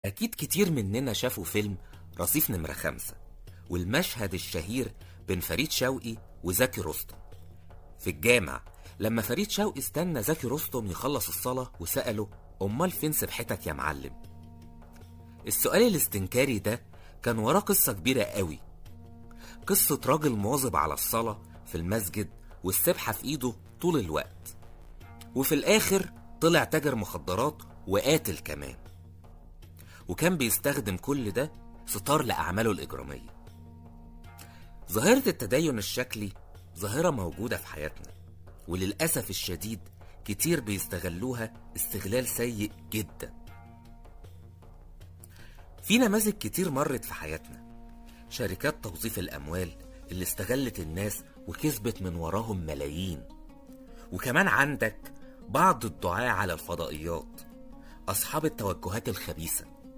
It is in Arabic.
أكيد كتير مننا شافوا فيلم رصيف نمرة 5، والمشهد الشهير بين فريد شوقي وزكي رستم في الجامع، لما فريد شوقي استنى زكي رستم يخلص الصلاة وسأله: أمال فين سبحتك يا معلم؟ السؤال الاستنكاري ده كان وراه قصة كبيرة قوي، قصة راجل مواظب على الصلاة في المسجد والسبحة في إيده طول الوقت، وفي الآخر طلع تاجر مخدرات وقاتل كمان، وكان بيستخدم كل ده ستار لأعماله الإجرامية. ظاهرة التدين الشكلي ظاهرة موجودة في حياتنا، وللأسف الشديد كتير بيستغلوها استغلال سيء جدا. في نماذج كتير مرت في حياتنا، شركات توظيف الأموال اللي استغلت الناس وكسبت من وراهم ملايين، وكمان عندك بعض الدعاة على الفضائيات، أصحاب التوجهات الخبيثة